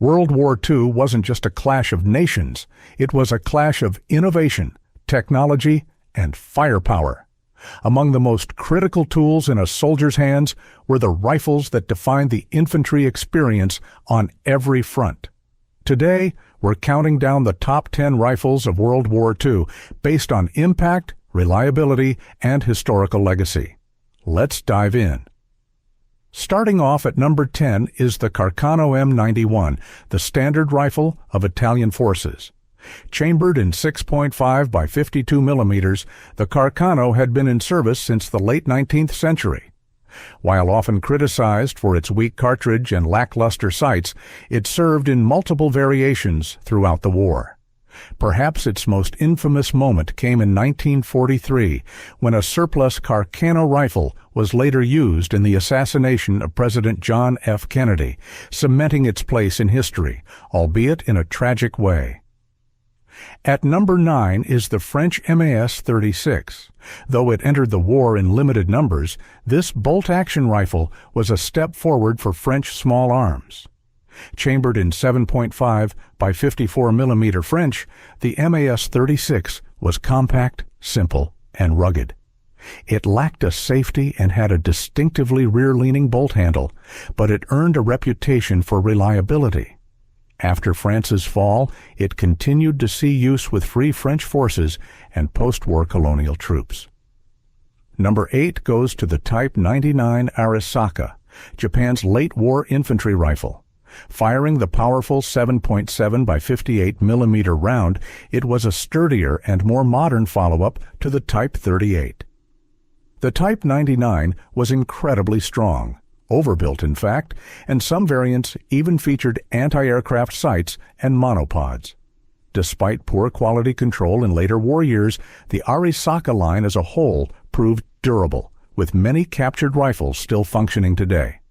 World War II wasn't just a clash of nations, it was a clash of innovation, technology, and firepower. Among the most critical tools in a soldier's hands were the rifles that defined the infantry experience on every front. Today, we're counting down the top 10 rifles of World War II based on impact, reliability, and historical legacy. Let's dive in. Starting off at number 10 is the Carcano M91, the standard rifle of Italian forces. Chambered in 6.5 by 52 millimeters, the Carcano had been in service since the late 19th century. While often criticized for its weak cartridge and lackluster sights, it served in multiple variations throughout the war. Perhaps its most infamous moment came in 1943, when a surplus Carcano rifle was later used in the assassination of President John F. Kennedy, cementing its place in history, albeit in a tragic way. At number 9 is the French MAS-36. Though it entered the war in limited numbers, this bolt-action rifle was a step forward for French small arms. Chambered in 7.5 by 54 millimeter French, the MAS-36 was compact, simple, and rugged. It lacked a safety and had a distinctively rear-leaning bolt handle, but it earned a reputation for reliability. After France's fall, it continued to see use with Free French forces and post-war colonial troops. Number 8 goes to the Type 99 Arisaka, Japan's late-war infantry rifle. Firing the powerful 7.7 by 58 millimeter round, it was a sturdier and more modern follow-up to the Type 38. The Type 99 was incredibly strong, overbuilt in fact, and some variants even featured anti-aircraft sights and monopods. Despite poor quality control in later war years, the Arisaka line as a whole proved durable, with many captured rifles still functioning today.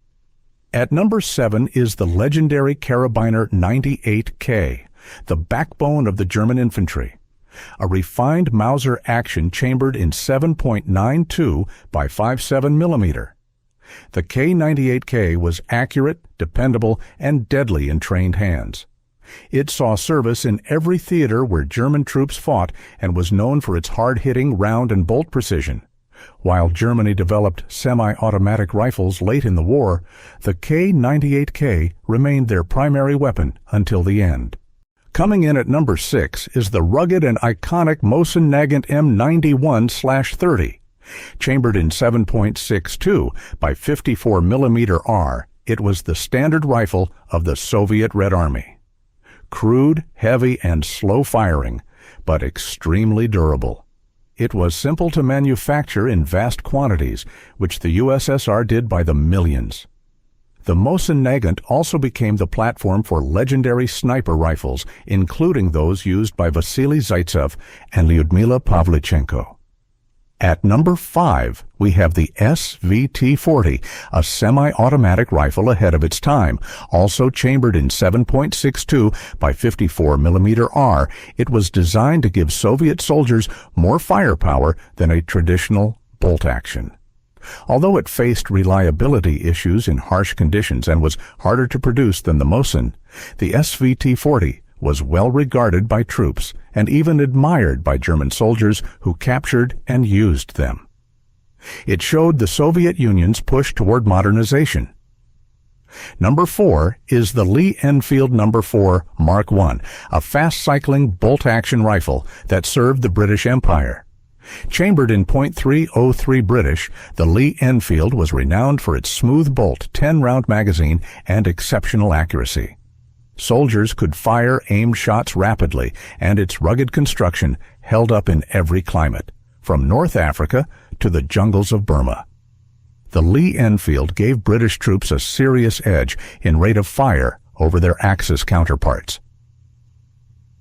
At number 7 is the legendary Carabiner 98K, the backbone of the German infantry. A refined Mauser action chambered in 7.92 by 57 millimeter. The K98K was accurate, dependable, and deadly in trained hands. It saw service in every theater where German troops fought and was known for its hard-hitting round and bolt precision. While Germany developed semi-automatic rifles late in the war, the K98K remained their primary weapon until the end. Coming in at number 6 is the rugged and iconic Mosin-Nagant M91/30. Chambered in 7.62 by 54 millimeter R, it was the standard rifle of the Soviet Red Army. Crude, heavy, and slow firing, but extremely durable. It was simple to manufacture in vast quantities, which the USSR did by the millions. The Mosin-Nagant also became the platform for legendary sniper rifles, including those used by Vasily Zaitsev and Lyudmila Pavlichenko. At number 5, we have the SVT-40, a semi-automatic rifle ahead of its time. Also chambered in 7.62 by 54 millimeter R, it was designed to give Soviet soldiers more firepower than a traditional bolt action. Although it faced reliability issues in harsh conditions and was harder to produce than the Mosin, the SVT-40 was well regarded by troops and even admired by German soldiers who captured and used them. It showed the Soviet Union's push toward modernization. Number 4 is the Lee-Enfield No. 4 Mark I, a fast-cycling bolt-action rifle that served the British Empire. Chambered in .303 British, the Lee-Enfield was renowned for its smooth bolt 10-round magazine and exceptional accuracy. Soldiers could fire aimed shots rapidly, and its rugged construction held up in every climate, from North Africa to the jungles of Burma. The Lee-Enfield gave British troops a serious edge in rate of fire over their Axis counterparts.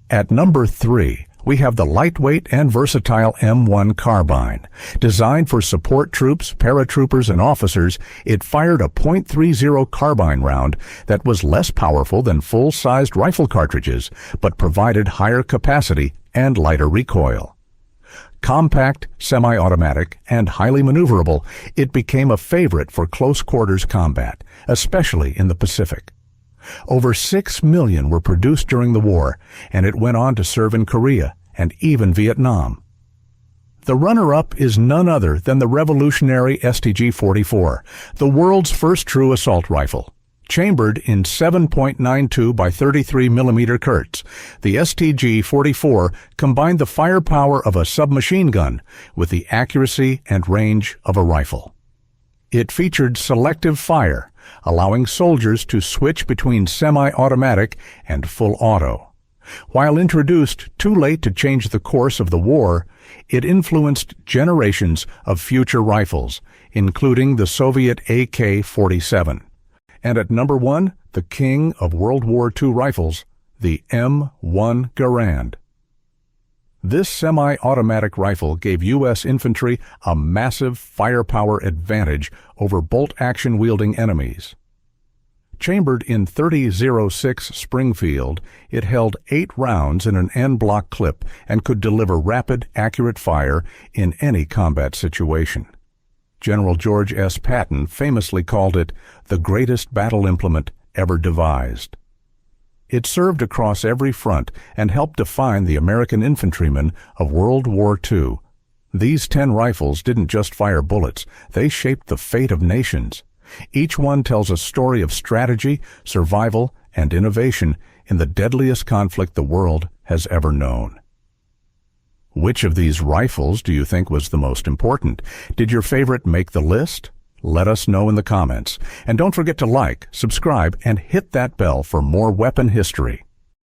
At number 3, we have the lightweight and versatile M1 carbine. Designed for support troops, paratroopers, and officers, it fired a .30 carbine round that was less powerful than full-sized rifle cartridges, but provided higher capacity and lighter recoil. Compact, semi-automatic, and highly maneuverable, it became a favorite for close-quarters combat, especially in the Pacific. Over 6 million were produced during the war, and it went on to serve in Korea and even Vietnam. The runner-up is none other than the revolutionary STG-44, the world's first true assault rifle. Chambered in 7.92 by 33 mm Kurtz, the STG-44 combined the firepower of a submachine gun with the accuracy and range of a rifle. It featured selective fire, allowing soldiers to switch between semi-automatic and full auto. While introduced too late to change the course of the war, it influenced generations of future rifles, including the Soviet AK-47. And at number 1, the king of World War II rifles, the M1 Garand. This semi-automatic rifle gave U.S. infantry a massive firepower advantage over bolt-action wielding enemies. Chambered in .30-06 Springfield, it held 8 rounds in an en-bloc clip and could deliver rapid, accurate fire in any combat situation. General George S. Patton famously called it the greatest battle implement ever devised. It served across every front and helped define the American infantrymen of World War II. These 10 rifles didn't just fire bullets, they shaped the fate of nations. Each one tells a story of strategy, survival, and innovation in the deadliest conflict the world has ever known. Which of these rifles do you think was the most important? Did your favorite make the list? Let us know in the comments. And don't forget to like, subscribe, and hit that bell for more weapon history.